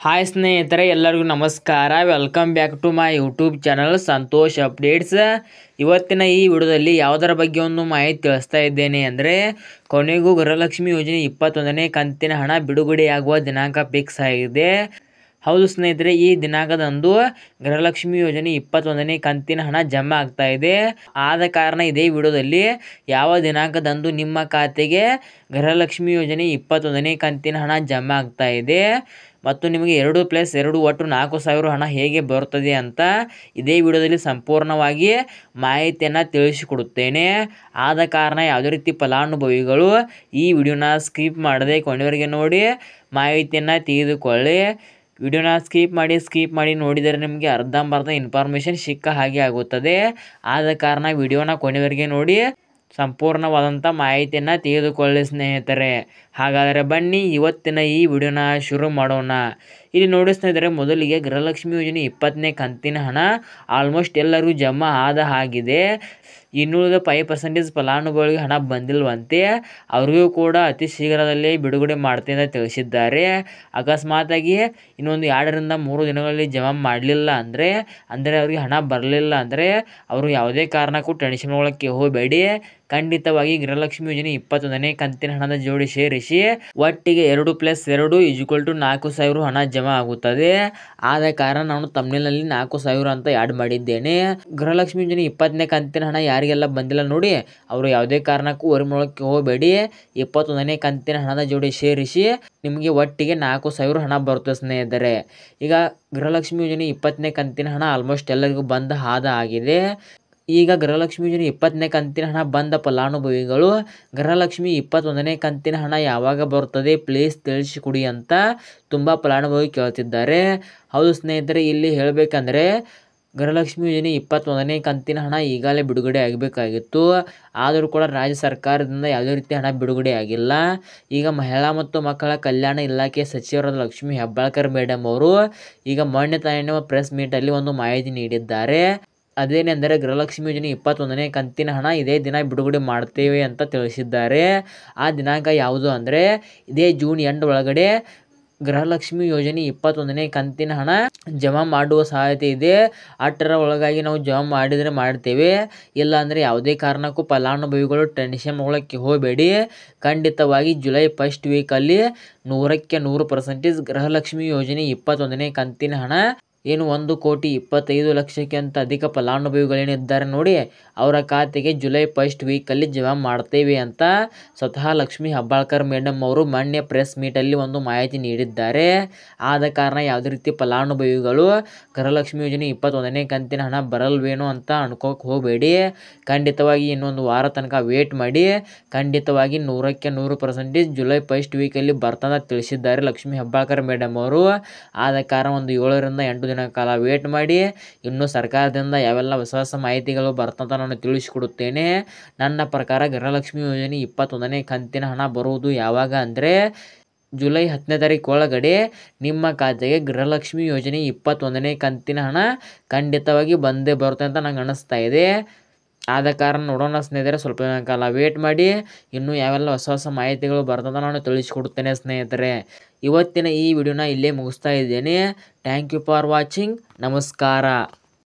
Hi ಸ್ನೇಹಿತರೆ, ಎಲ್ಲರಿಗೂ ನಮಸ್ಕಾರ. Welcome back to my YouTube channel Santosh updates. ಇವತ್ತಿನ ಈ ವಿಡಿಯೋದಲ್ಲಿ ಯಾವುದರ ಬಗ್ಗೆ ಒಂದು ಮಾಹಿತಿ ತಿಳಿಸ್ತಾ ಇದ್ದೇನೆ ಅಂದರೆ, ಕೊನೆಗೂ ಗೃಹಲಕ್ಷ್ಮಿ ಯೋಜನೆ 21ನೇ ಕಂತಿನ ಹಣ ಬಿಡುಗಡೆಯಾಗುವ ದಿನಾಂಕ ಫಿಕ್ಸ್ ಆಗಿದೆ. ಹೌದು ಸ್ನೇಹಿತರೆ, ಈ ದಿನಾಂಕದಂದು ಗೃಹಲಕ್ಷ್ಮಿ ಯೋಜನೆ 21ನೇ ಕಂತಿನ ಹಣ ಜಮಾ ಆಗ್ತಾ ಇದೆ. ಆದ ಕಾರಣ ಇದೇ ವಿಡಿಯೋದಲ್ಲಿ ಯಾವ ದಿನಾಂಕದಂದು ನಿಮ್ಮ ಖಾತೆಗೆ ಗೃಹಲಕ್ಷ್ಮಿ ಯೋಜನೆ 21ನೇ ಕಂತಿನ ಹಣ ಜಮಾ ಆಗ್ತಾ ಇದೆ ಮತ್ತು ನಿಮಗೆ 2+2 ಒಟ್ಟು 4,000 ಹಣ ಹೇಗೆ ಬರುತ್ತದೆ ಅಂತ ಇದೇ ವಿಡಿಯೋದಲ್ಲಿ ಸಂಪೂರ್ಣವಾಗಿ ಮಾಹಿತಿಯನ್ನು ತಿಳಿಸಿಕೊಡುತ್ತೇನೆ. ಆದ ಕಾರಣ ಯಾವುದೇ ರೀತಿ ಫಲಾನುಭವಿಗಳು ಈ ವಿಡಿಯೋನ ಸ್ಕಿಪ್ ಮಾಡದೆ ಕೊನೆವರೆಗೆ ನೋಡಿ ಮಾಹಿತಿಯನ್ನು ತಿಳಿದುಕೊಳ್ಳಿ. ವಿಡಿಯೋನ ಸ್ಕಿಪ್ ಮಾಡಿ ನೋಡಿದರೆ ನಿಮಗೆ ಅರ್ಧಂಬರ್ಧ ಇನ್ಫಾರ್ಮೇಷನ್ ಸಿಕ್ಕ ಹಾಗೆ ಆಗುತ್ತದೆ. ಆದ ಕಾರಣ ವಿಡಿಯೋನ ಕೊನೆವರೆಗೆ ನೋಡಿ ಸಂಪೂರ್ಣವಾದಂಥ ಮಾಹಿತಿಯನ್ನು ತಿಳಿದುಕೊಳ್ಳಿ ಸ್ನೇಹಿತರೆ. ಹಾಗಾದರೆ ಬನ್ನಿ ಇವತ್ತಿನ ಈ ವಿಡಿಯೋನ ಶುರು ಮಾಡೋಣ. ಇಲ್ಲಿ ನೋಡಿ ಸ್ನೇಹಿತರೆ, ಮೊದಲಿಗೆ ಗೃಹಲಕ್ಷ್ಮಿ ಯೋಜನೆ 20ನೇ ಕಂತಿನ ಹಣ ಆಲ್ಮೋಸ್ಟ್ ಎಲ್ಲರಿಗೂ ಜಮಾ ಆದ ಹಾಗಿದೆ. ಇನ್ನುಳಿದ 5% ಫಲಾನುಭವಿಗಳಿಗೆ ಹಣ ಬಂದಿಲ್ವಂತೆ. ಅವ್ರಿಗೂ ಕೂಡ ಅತಿ ಶೀಘ್ರದಲ್ಲೇ ಬಿಡುಗಡೆ ಮಾಡ್ತೀನಿ ಅಂತ ತಿಳಿಸಿದ್ದಾರೆ. ಅಕಸ್ಮಾತಾಗಿ ಇನ್ನೊಂದು 2ರಿಂದ 3 ದಿನಗಳಲ್ಲಿ ಜಮಾ ಮಾಡಲಿಲ್ಲ ಅಂದರೆ ಅವರಿಗೆ ಹಣ ಬರಲಿಲ್ಲ ಅಂದರೆ ಅವರು ಯಾವುದೇ ಕಾರಣಕ್ಕೂ ಟೆನ್ಷನ್ ಒಳಕ್ಕೆ ಹೋಗಬೇಡಿ. ಖಂಡಿತವಾಗಿ ಗೃಹಲಕ್ಷ್ಮಿ ಯೋಜನೆ 21ನೇ ಕಂತಿನ ಹಣದ ಜೋಡಿ ಸೇರಿಸಿ ಒಟ್ಟಿಗೆ 2+2 = 4,000 ಹಣ ಜಮಾ ಆಗುತ್ತದೆ. ಆದ ಕಾರಣ ನಾನು ತಮಿಳಿನಲ್ಲಿ 4,000 ಅಂತ ಆ್ಯಡ್ ಮಾಡಿದ್ದೇನೆ. ಗೃಹಲಕ್ಷ್ಮಿ ಯೋಜನೆ 20ನೇ ಕಂತಿನ ಹಣ ಯಾರಿಗೆಲ್ಲ ಬಂದಿಲ್ಲ ನೋಡಿ, ಅವರು ಯಾವುದೇ ಕಾರಣಕ್ಕೂ ಹೊರಮೊಳಕ್ಕೆ ಹೋಗಬೇಡಿ. 21ನೇ ಕಂತಿನ ಹಣದ ಜೋಡಿ ಸೇರಿಸಿ ನಿಮಗೆ ಒಟ್ಟಿಗೆ 4,000 ಹಣ ಬರುತ್ತೆ ಸ್ನೇಹಿತರೆ. ಈಗ ಗೃಹಲಕ್ಷ್ಮಿ ಯೋಜನೆ 20ನೇ ಕಂತಿನ ಹಣ ಆಲ್ಮೋಸ್ಟ್ ಎಲ್ಲರಿಗೂ ಬಂದ ಆಗಿದೆ. ಈಗ ಗೃಹಲಕ್ಷ್ಮಿ ಯೋಜನೆ 20ನೇ ಕಂತಿನ ಹಣ ಬಂದ ಫಲಾನುಭವಿಗಳು ಗೃಹಲಕ್ಷ್ಮಿ 21ನೇ ಕಂತಿನ ಹಣ ಯಾವಾಗ ಬರುತ್ತದೆ ಪ್ಲೀಸ್ ತಿಳಿಸಿಕೊಡಿ ಅಂತ ತುಂಬ ಫಲಾನುಭವಿ ಕೇಳ್ತಿದ್ದಾರೆ. ಹೌದು ಸ್ನೇಹಿತರೆ, ಇಲ್ಲಿ ಹೇಳಬೇಕಂದ್ರೆ ಗೃಹಲಕ್ಷ್ಮಿ ಯೋಜನೆ 21ನೇ ಕಂತಿನ ಹಣ ಈಗಾಗಲೇ ಬಿಡುಗಡೆ ಆಗಬೇಕಾಗಿತ್ತು. ಆದರೂ ಕೂಡ ರಾಜ್ಯ ಸರ್ಕಾರದಿಂದ ಯಾವುದೇ ರೀತಿ ಹಣ ಬಿಡುಗಡೆ ಆಗಿಲ್ಲ. ಈಗ ಮಹಿಳಾ ಮತ್ತು ಮಕ್ಕಳ ಕಲ್ಯಾಣ ಇಲಾಖೆ ಸಚಿವರಾದ ಲಕ್ಷ್ಮೀ ಹೆಬ್ಬಾಳ್ಕರ್ ಮೇಡಮ್ ಅವರು ಈಗ ಮೊನ್ನೆ ತಾನೇ ಪ್ರೆಸ್ ಮೀಟಲ್ಲಿ ಒಂದು ಮಾಹಿತಿ ನೀಡಿದ್ದಾರೆ. ಅದೇನೆಂದರೆ ಗೃಹಲಕ್ಷ್ಮಿ ಯೋಜನೆ 21ನೇ ಕಂತಿನ ಹಣ ಇದೇ ದಿನ ಬಿಡುಗಡೆ ಮಾಡ್ತೇವೆ ಅಂತ ತಿಳಿಸಿದ್ದಾರೆ. ಆ ದಿನಾಂಕ ಯಾವುದು ಅಂದರೆ ಇದೇ ಜೂನ್ ಎಂಡ್ ಒಳಗಡೆ ಗೃಹಲಕ್ಷ್ಮಿ ಯೋಜನೆ 21ನೇ ಕಂತಿನ ಹಣ ಜಮಾ ಮಾಡುವ ಸಾಧ್ಯತೆ ಇದೆ. 8ರ ಒಳಗಾಗಿ ನಾವು ಜಮಾ ಮಾಡಿದರೆ ಮಾಡ್ತೇವೆ, ಇಲ್ಲ ಅಂದರೆ ಯಾವುದೇ ಕಾರಣಕ್ಕೂ ಫಲಾನುಭವಿಗಳು ಟೆನ್ಷನ್ ಒಳಕ್ಕೆ ಹೋಗಬೇಡಿ. ಖಂಡಿತವಾಗಿ ಜುಲೈ ಫಸ್ಟ್ ವೀಕಲ್ಲಿ 100ಕ್ಕೆ 100% ಗೃಹಲಕ್ಷ್ಮಿ ಯೋಜನೆ 21ನೇ ಕಂತಿನ ಹಣ ಏನು 1,25,00,000ಕ್ಕಿಂತ ಅಧಿಕ ಫಲಾನುಭವಿಗಳೇನಿದ್ದಾರೆ ನೋಡಿ, ಅವರ ಖಾತೆಗೆ ಜುಲೈ ಫಸ್ಟ್ ವೀಕಲ್ಲಿ ಜಮಾ ಮಾಡ್ತೇವೆ ಅಂತ ಸ್ವತಃ ಲಕ್ಷ್ಮೀ ಹೆಬ್ಬಾಳ್ಕರ್ ಮೇಡಮ್ ಅವರು ಮೊನ್ನೆ ಪ್ರೆಸ್ ಮೀಟಲ್ಲಿ ಒಂದು ಮಾಹಿತಿ ನೀಡಿದ್ದಾರೆ. ಆದ ಕಾರಣ ಯಾವುದೇ ರೀತಿ ಫಲಾನುಭವಿಗಳು ಗೃಹಲಕ್ಷ್ಮಿ ಯೋಜನೆ 21ನೇ ಕಂತಿನ ಹಣ ಬರಲ್ವೇನೋ ಅಂತ ಅನ್ಕೋಕೆ ಹೋಗಬೇಡಿ. ಖಂಡಿತವಾಗಿ ಇನ್ನೊಂದು ವಾರ ತನಕ ವೇಟ್ ಮಾಡಿ. ಖಂಡಿತವಾಗಿ 100ಕ್ಕೆ 100% ಜುಲೈ ಫಸ್ಟ್ ವೀಕಲ್ಲಿ ಬರ್ತಂತ ತಿಳಿಸಿದ್ದಾರೆ ಲಕ್ಷ್ಮೀ ಹೆಬ್ಬಾಳ್ಕರ್ ಮೇಡಮ್ ಅವರು. ಆದ ಕಾರಣ ಒಂದು 7ರಿಂದ 8 ದಿನ ಕಾಲ ವೇಟ್ ಮಾಡಿ. ಇನ್ನು ಸರ್ಕಾರದಿಂದ ಯಾವೆಲ್ಲ ಹೊಸ ಮಾಹಿತಿಗಳು ಬರ್ತಂತ ನಾನು ತಿಳಿಸಿಕೊಡುತ್ತೇನೆ. ನನ್ನ ಪ್ರಕಾರ ಗೃಹಲಕ್ಷ್ಮಿ ಯೋಜನೆ 21ನೇ ಕಂತಿನ ಹಣ ಬರುವುದು ಯಾವಾಗ ಅಂದರೆ ಜುಲೈ 10ನೇ ತಾರೀಕು ಒಳಗಡೆ ನಿಮ್ಮ ಖಾತೆಗೆ ಗೃಹಲಕ್ಷ್ಮಿ ಯೋಜನೆ 21ನೇ ಕಂತಿನ ಹಣ ಖಂಡಿತವಾಗಿ ಬಂದೇ ಬರುತ್ತೆ ಅಂತ ನಂಗೆ ಅನ್ನಿಸ್ತಾ ಇದೆ. ಆದ ಕಾರಣ ನೋಡೋಣ ಸ್ನೇಹಿತರೆ, ಸ್ವಲ್ಪ ದಿನ ಕಾಲ ವೇಟ್ ಮಾಡಿ. ಇನ್ನೂ ಯಾವೆಲ್ಲ ಹೊಸ ಮಾಹಿತಿಗಳು ಬರ್ತಂತ ನಾನು ತಿಳಿಸಿಕೊಡುತ್ತೇನೆ ಸ್ನೇಹಿತರೆ. ಇವತ್ತಿನ ಈ ವಿಡಿಯೋನ ಇಲ್ಲೇ ಮುಗಿಸ್ತಾ ಇದ್ದೇನೆ. Thank you for watching. ನಮಸ್ಕಾರ.